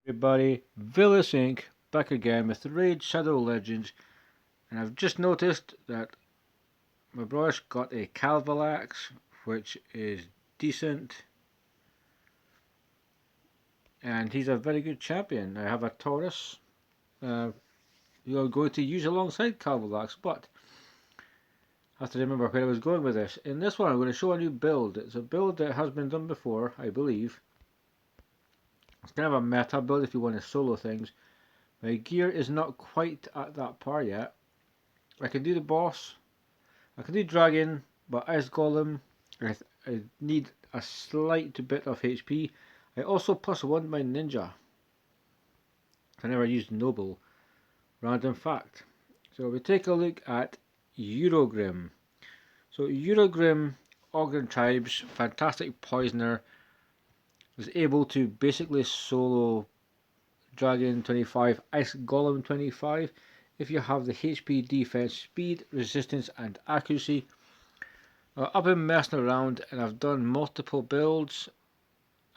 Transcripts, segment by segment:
Everybody, Vilisink back again with the Raid Shadow Legends, and I've just noticed that my brother's got a Calvalax, which is decent, and he's a very good champion. I have a Taurus, who I'm going to use alongside Calvalax, but I have to remember where I was going with this. In this one, I'm going to show a new build. It's a build that has been done before, I believe. It's kind of a meta build if you want to solo things. My gear is not quite at that par yet. I can do the boss, I can do dragon, but as golem, I need a slight bit of HP. I also +1 my ninja. I never used noble. Random fact. So we take a look at Urogrim. So Urogrim, Ogren tribes, fantastic poisoner, is able to basically solo dragon 25, ice golem 25 if you have the HP, defense, speed, resistance and accuracy. I've been messing around and I've done multiple builds.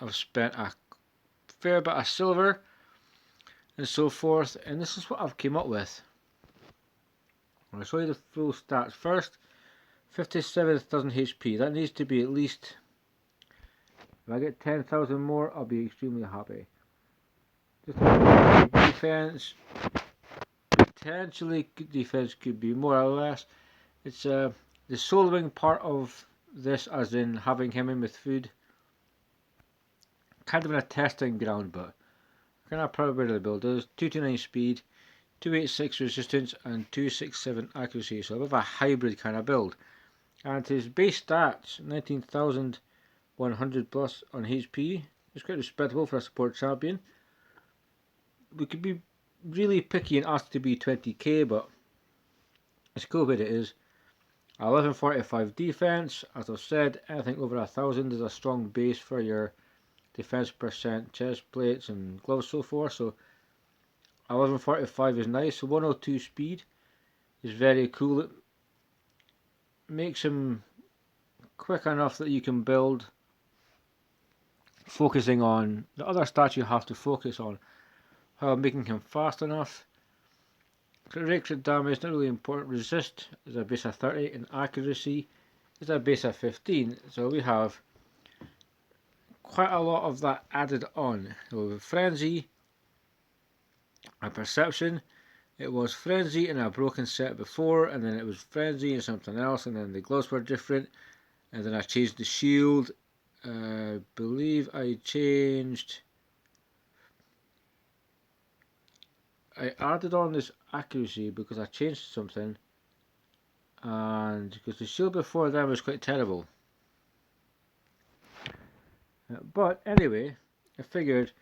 I've spent a fair bit of silver and so forth, and this is what I've came up with. I'll show you the full stats first. 57,000 HP. That needs to be at least, if I get 10,000 more, I'll be extremely happy. Just defense. Potentially good defense could be more or less. It's the soloing part of this, as in having him in with food. Kind of in a testing ground, but kind of proud of the build. There's 229 speed, 286 resistance, and 267 accuracy. So a bit of a hybrid kind of build. And his base stats, 19,100 plus on HP. It's quite respectable for a support champion. We could be really picky and ask to be 20k, but it's cool what it is. 1145 defense. As I've said, anything over 1,000 is a strong base for your defense percent, chest plates and gloves, so forth. So 1145 is nice. 102 speed is very cool. It makes him quick enough that you can build, focusing on the other stats you have to focus on. How making him fast enough. Crit damage not really important. Resist is a base of 30 and accuracy is a base of 15. So we have quite a lot of that added on. So frenzy and perception. It was frenzy in a broken set before, and then it was frenzy and something else, and then the gloves were different, and then I changed the shield. I believe I added on this accuracy because I changed something, and because the shield before that was quite terrible. But anyway, I figured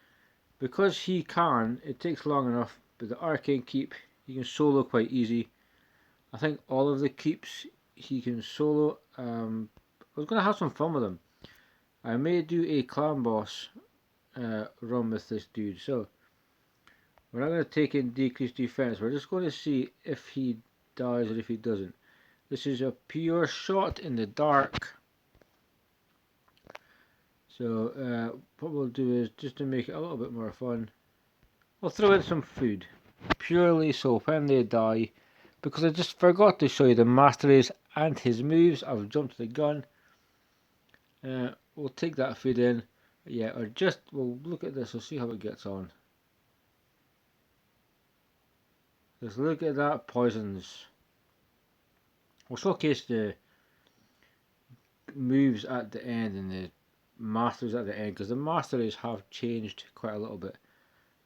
because he can, it takes long enough, but the arcane keep he can solo quite easy. I think all of the keeps he can solo. I was going to have some fun with him. I may do a clan boss run with this dude. So we're not going to take in decreased defense. We're just going to see if he dies or if he doesn't. This is a pure shot in the dark. So what we'll do is, just to make it a little bit more fun, we'll throw in some food. Purely so when they die, because I just forgot to show you the masteries and his moves. I've jumped the gun. We'll take that food in. Yeah, or just, we'll look at this, we'll see how it gets on. Just look at that, poisons. We'll showcase the moves at the end and the masters at the end, because the masteries have changed quite a little bit.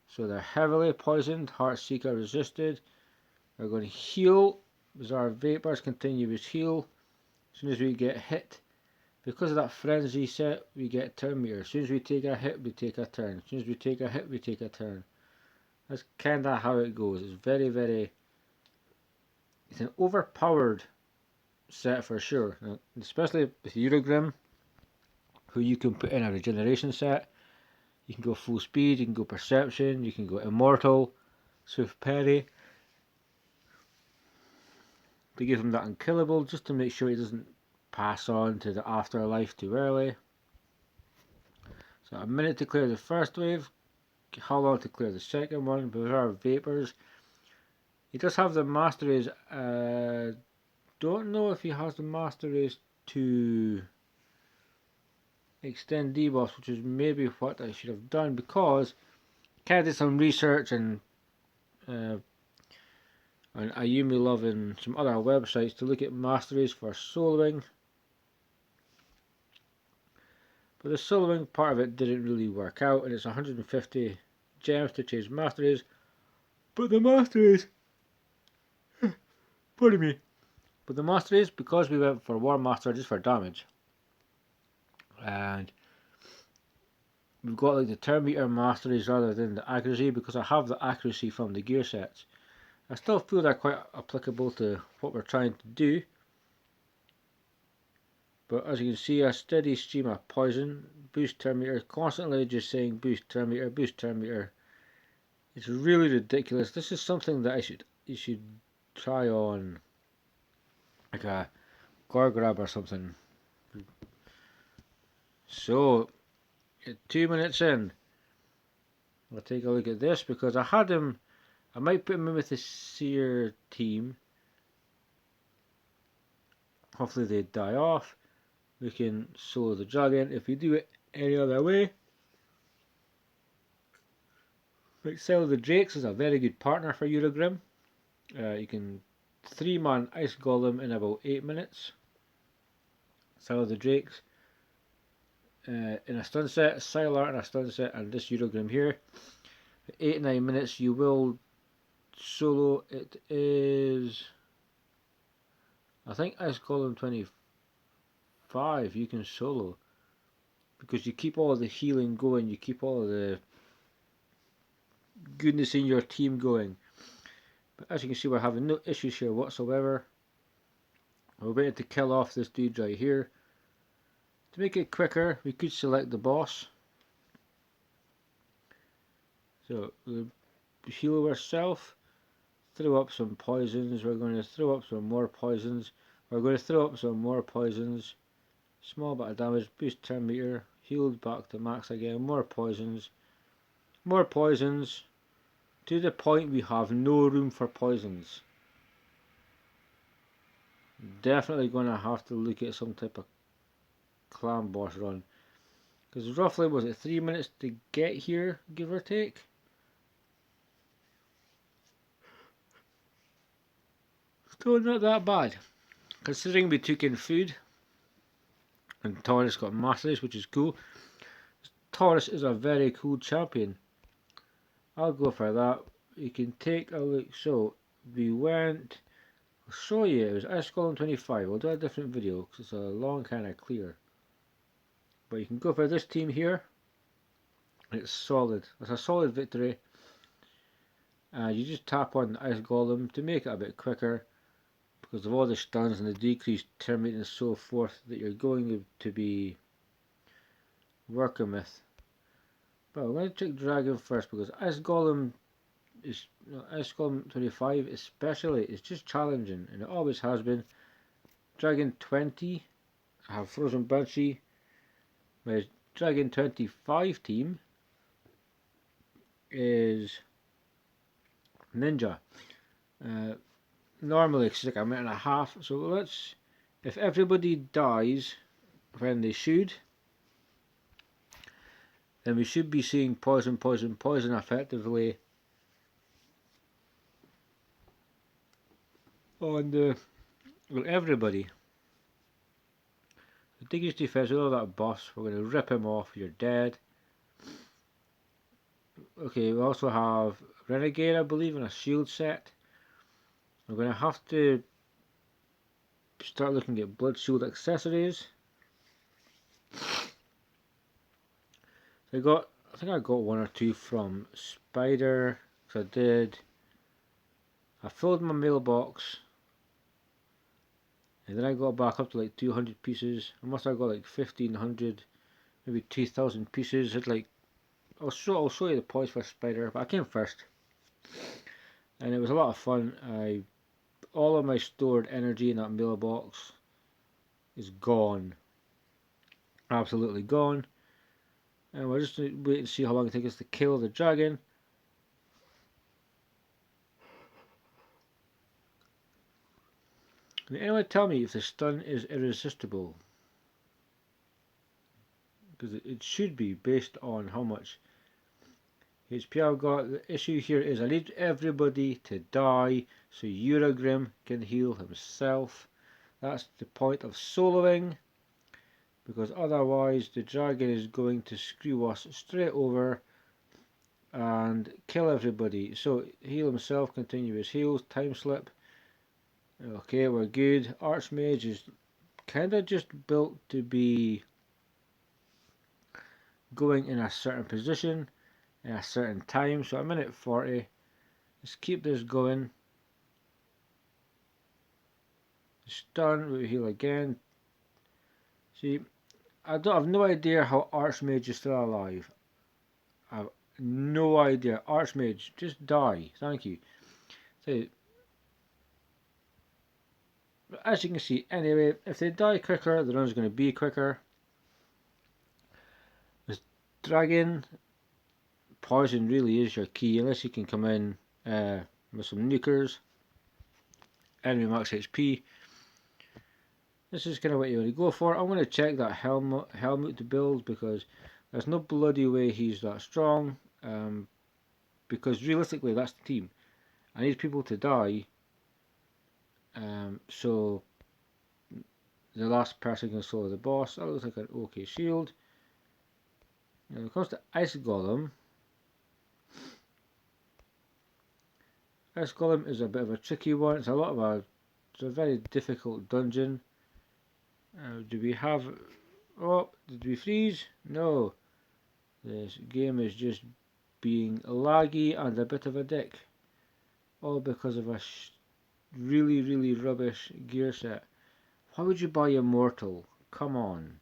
So they're heavily poisoned, Heart Seeker resisted. They're going to heal. Bizarre Vapors, continuous heal. As soon as we get hit, because of that frenzy set, we get turn meter. As soon as we take a hit, we take a turn. As soon as we take a hit, we take a turn. That's kind of how it goes. It's very, it's an overpowered set for sure. Especially with Urogrim, who you can put in a regeneration set. You can go full speed, you can go perception, you can go immortal, swift parry, to give him that unkillable, just to make sure he doesn't pass on to the afterlife too early. So a minute to clear the first wave. how long to clear the second one. Bizarre Vapors. He does have the masteries. Don't know if he has the masteries to extend debuffs, which is maybe what I should have done, because I did some research and on Ayumi Love and some other websites to look at masteries for soloing. But the soloing part of it didn't really work out, and it's 150 gems to change masteries. But the masteries, pardon me, but the masteries, because we went for War Master just for damage, and we've got like the turn meter masteries rather than the accuracy, because I have the accuracy from the gear sets. I still feel they're quite applicable to what we're trying to do. But as you can see, a steady stream of poison, boost turn meter, constantly just saying boost turn meter, boost turn meter. It's really ridiculous. This is something that you should try on like a Gorgrab or something. So, at 2 minutes in, we'll take a look at this, because I had him, I might put him in with the Seer team. Hopefully they die off. We can solo the dragon. If we do it any other way, like Sell the Drakes is a very good partner for Urogrim. You can 3-man Ice Golem in about 8 minutes. Sell the Drakes in a stun set, Sylar in a stun set, and this Urogrim here. 8-9 minutes you will solo. It is, I think, Ice Golem 25 you can solo, because you keep all the healing going, you keep all the goodness in your team going. But as you can see, we're having no issues here whatsoever. We're waiting to kill off this dude right here. To make it quicker, we could select the boss. So we'll heal ourselves, throw up some poisons. We're going to throw up some more poisons. We're going to throw up some more poisons. Small bit of damage, boost turn meter, healed back to max again, more poisons, to the point we have no room for poisons. Definitely going to have to look at some type of clan boss run, because roughly, was it 3 minutes to get here, give or take? Still not that bad, considering we took in food, and Taurus got masteries, which is cool. Taurus is a very cool champion. I'll go for that. You can take a look. So we went, I'll show you, it was Ice Golem 25. We'll do a different video because it's a long kind of clear. But you can go for this team here. It's solid. It's a solid victory. You just tap on the Ice Golem to make it a bit quicker, because of all the stuns and the decreased turn rate and so forth that you're going to be working with. But we're going to check Dragon first, because Ice Golem is, Ice Golem 25 especially, is just challenging, and it always has been. Dragon 20, I have Frozen Banshee. My Dragon 25 team is Ninja. Normally it's like a minute and a half, so let's, if everybody dies when they should, then we should be seeing poison effectively on everybody. The biggest defense with all that boss, we're going to rip him off, you're dead. Okay, we also have Renegade, I believe, in a shield set. I'm going to have to start looking at blood shield accessories. I think I got 1 or 2 from Spider, because I filled my mailbox, and then I got back up to like 200 pieces. I must have got like 1500, maybe 2000 pieces. It's like, I'll show you the points for Spider, but I came first, and it was a lot of fun. All of my stored energy in that mailbox is gone, absolutely gone. And we'll just wait and see how long it takes us to kill the dragon. Can anyone tell me if the stun is irresistible? Because it should be based on how much HP I've got. The issue here is I need everybody to die so Urogrim can heal himself. That's the point of soloing, because otherwise the dragon is going to screw us straight over and kill everybody. So heal himself, continue his heals, time slip. Okay, we're good. Archmage is kind of just built to be going in a certain position in a certain time. So a minute 40. Let's keep this going. Stun, we heal again. See, I have no idea how Archmage is still alive. I have no idea. Archmage, just die. Thank you. So, as you can see, anyway, if they die quicker, the run's going to be quicker. This dragon, poison really is your key, unless you can come in with some nukers. Enemy max HP. This is kind of what you want to go for. I'm going to check that Helmut to build, because there's no bloody way he's that strong. Because realistically, that's the team. I need people to die. So the last person can solo the boss. That looks like an okay shield. Now, when it comes to Ice Golem, Ice Golem is a bit of a tricky one. It's a very difficult dungeon. Do we have? Oh, did we freeze? No. This game is just being laggy and a bit of a dick. All because of a really rubbish gear set. Why would you buy Immortal? Come on.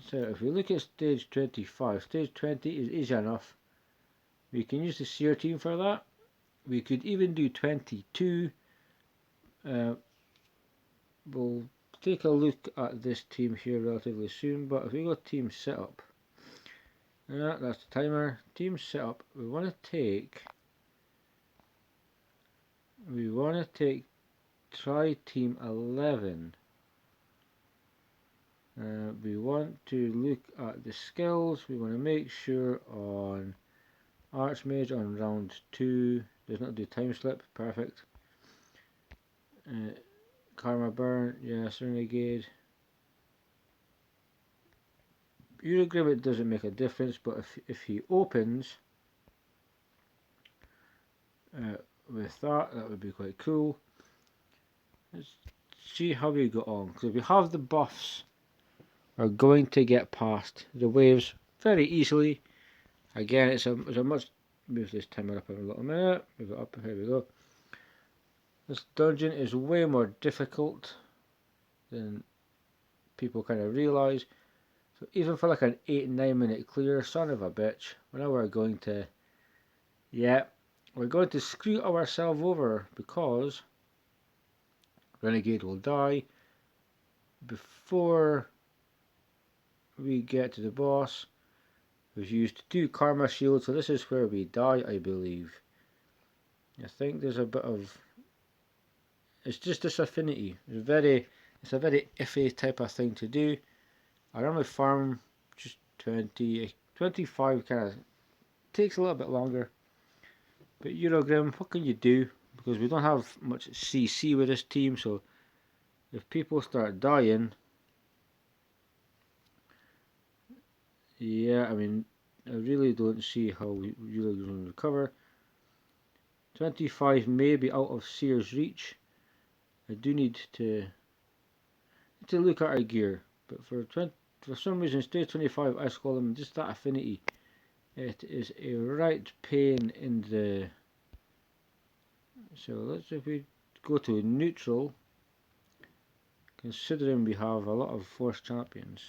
So if we look at stage 25, stage 20 is easy enough. We can use the Seer team for that. We could even do 22. We'll take a look at this team here relatively soon, but if we go team setup, that's the timer. Team setup, we want to take try team 11. We want to look at the skills. We want to make sure on Archmage on round 2 does not do time slip. Perfect. Karma burn, yes. Renegade. Urogrim, it doesn't make a difference, but if he opens with that would be quite cool. Let's see how we go on, because we have the buffs. Are going to get past the waves very easily. Again, it's a much. Move this timer up in a little minute. Move it up. Here we go. This dungeon is way more difficult than people kind of realise. So even for like an 8-9 minute clear, son of a bitch, now we're going to, we're going to screw ourselves over, because Renegade will die before we get to the boss. We've used 2 karma shields, so this is where we die, I believe. I think there's a bit of, it's just this affinity. It's a very iffy type of thing to do. I normally farm just 20, 25 kind of takes a little bit longer. But Urogrim, what can you do? Because we don't have much CC with this team, so if people start dying, yeah, I mean, I really don't see how we really going to recover. 25 may be out of Seer's reach. I do need to look at our gear, but for some reason, stage 25 Ice Golem, just that affinity, it is a right pain in the. So let's, if we go to neutral, considering we have a lot of force champions.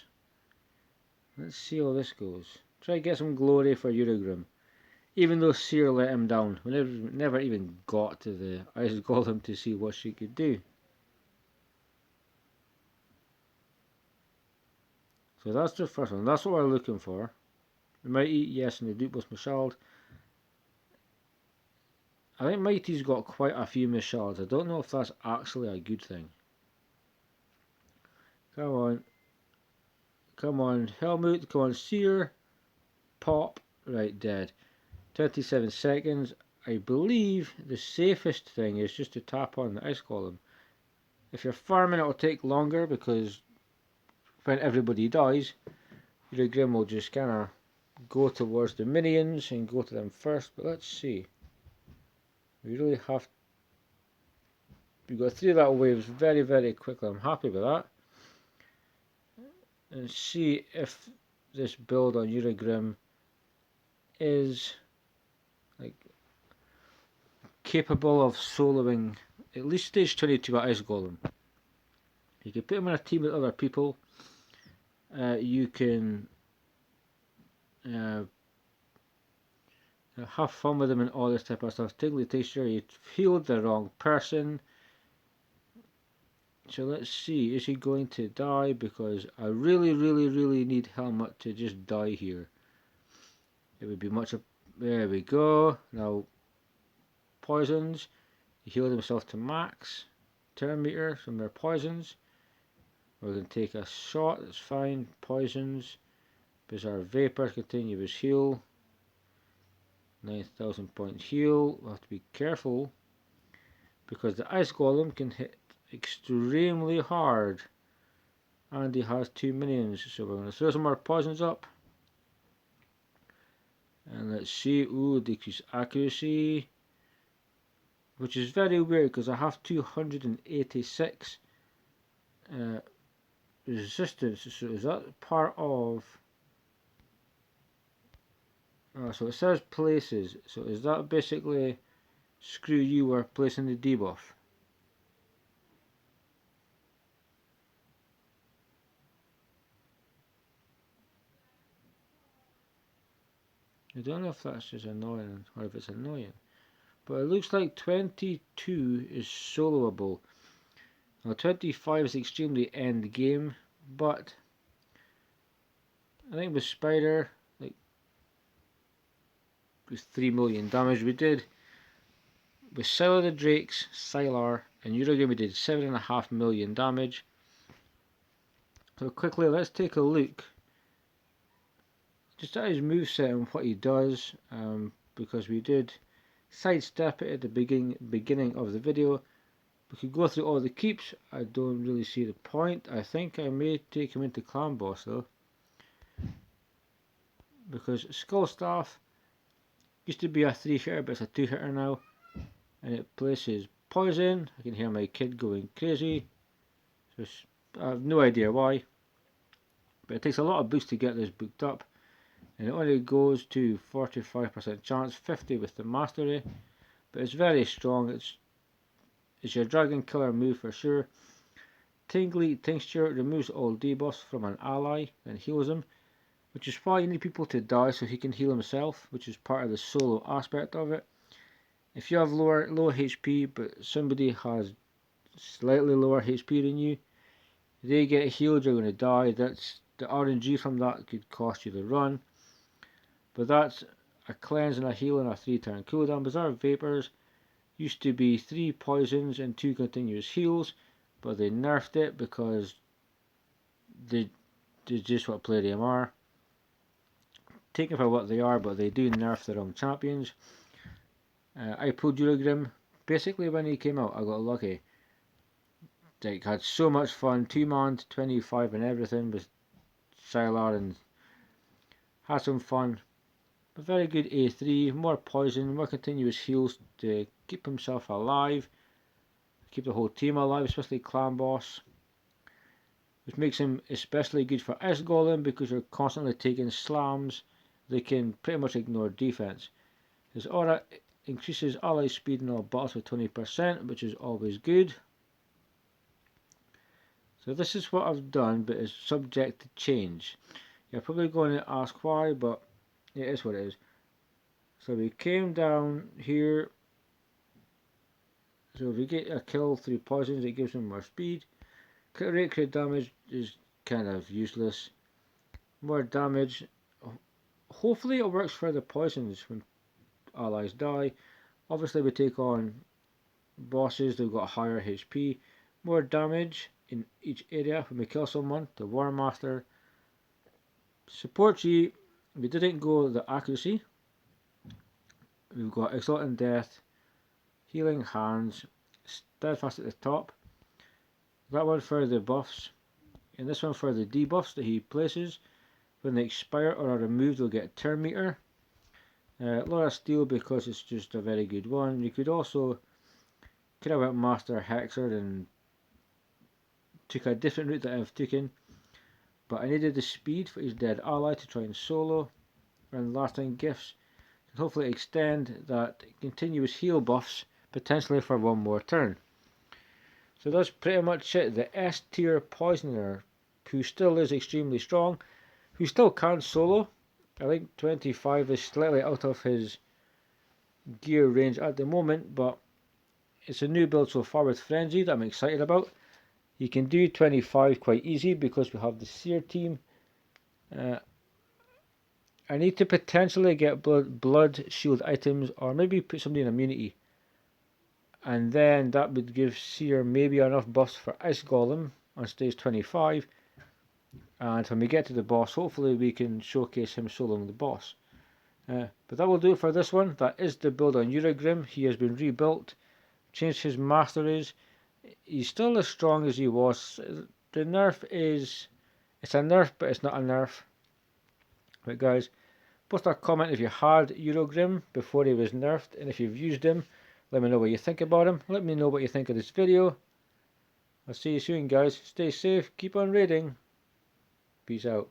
Let's see how this goes. Try to get some glory for Urogrim. Even though Seer let him down, we never even got to the Ice Golem to see what she could do. So that's the first one. That's what we're looking for. Mighty, yes, and they do both Michald. I think Mighty's got quite a few Michalds. I don't know if that's actually a good thing. Come on. Come on, Helmut. Come on, Seer. Pop. Right, dead. 27 seconds. I believe the safest thing is just to tap on the ice golem. If you're farming, it'll take longer because when everybody dies, Urogrim will just kind of go towards the minions and go to them first. But let's see. We really have. We got through that waves very, very quickly. I'm happy with that. And see if this build on Urogrim is like capable of soloing at least stage 22 at Ice Golem. You can put him in a team with other people. You can have fun with him and all this type of stuff. Tiggly Taster, you healed the wrong person. So let's see, is he going to die? Because I really, really, really need Helmut to just die here. It would be much. There we go. Now, poisons. He healed himself to max. Turn meter, some more poisons. We're going to take a shot, that's fine. Poisons. Bizarre Vapor, continuous heal. 9,000 point heal. We'll have to be careful because the Ice Golem can hit extremely hard. And he has 2 minions, so we're going to throw some more poisons up. And let's see, ooh, decrease accuracy. Which is very weird because I have 286 resistance. So is that part of... so it says places. So is that basically screw you, we're placing the debuff? I don't know if that's just annoying or if it's annoying. But it looks like 22 is soloable. Now 25 is extremely end game, but I think with Spider, like with 3 million damage we did. With Sylar the Drakes, Sylar, and Urogrim we did 7.5 million damage. So quickly let's take a look just at his moveset and what he does, because we did sidestep it at the beginning of the video. We could go through all the keeps. I don't really see the point. I think I may take him into Clan Boss though, because Skull Staff used to be a 3-hitter but it's a 2-hitter now, and it places poison. I can hear my kid going crazy. So I have no idea why, but it takes a lot of boost to get this booked up, and it only goes to 45% chance, 50 with the mastery, but it's very strong. It's your dragon killer move for sure. Tingly Tincture removes all debuffs from an ally and heals him, which is why you need people to die so he can heal himself, which is part of the solo aspect of it. If you have low HP but somebody has slightly lower HP than you, they get healed, you're going to die. That's the RNG from that could cost you the run. But that's a cleanse and a heal and a 3-turn cooldown. Bizarre Vapors used to be 3 poisons and 2 continuous heals, but they nerfed it because they just what Palladium are. Take them for what they are, but they do nerf their own champions. I pulled Urogrim basically when he came out. I got lucky. Like, had so much fun. 2-man, 25 and everything with Sylar, and had some fun. A very good A3, more poison, more continuous heals to keep himself alive, keep the whole team alive, especially Clan Boss, which makes him especially good for Ice Golem because you're constantly taking slams. They can pretty much ignore defense. His aura increases ally speed in all battles with 20%, which is always good. So this is what I've done, but it's subject to change. You're probably going to ask why, but it is what it is. So we came down here. So if we get a kill through poisons, it gives him more speed. Crit rate, crit damage is kind of useless. more damage. Hopefully it works for the poisons when allies die. Obviously we take on bosses that have got higher HP. More damage in each area when we kill someone. The War Master. Support G, we didn't go the accuracy. We've got Exalted Death, Healing Hands, Steadfast at the top. That one for the buffs, and this one for the debuffs that he places. When they expire or are removed, they'll get a turn meter. A lot of steel because it's just a very good one. You could also could have went Master Hexer and took a different route that I've taken, but I needed the speed for his dead ally to try and solo, and lasting gifts to hopefully extend that continuous heal buffs potentially for one more turn. So that's pretty much it. The S tier poisoner, who still is extremely strong, who still can solo. I think 25 is slightly out of his gear range at the moment, but it's a new build so far with Frenzy that I'm excited about. You can do 25 quite easy because we have the Seer team. I need to potentially get blood shield items or maybe put somebody in immunity. And then that would give Seer maybe enough buffs for Ice Golem on stage 25. And when we get to the boss, hopefully we can showcase him soloing the boss. But that will do it for this one. That is the build on Urogrim. He has been rebuilt, changed his masteries. He's still as strong as he was. The nerf is, it's a nerf, but it's not a nerf. But guys, post a comment if you had Urogrim before he was nerfed, and if you've used him, let me know what you think about him. Let me know what you think of this video. I'll see you soon, guys. Stay safe, keep on raiding. Peace out.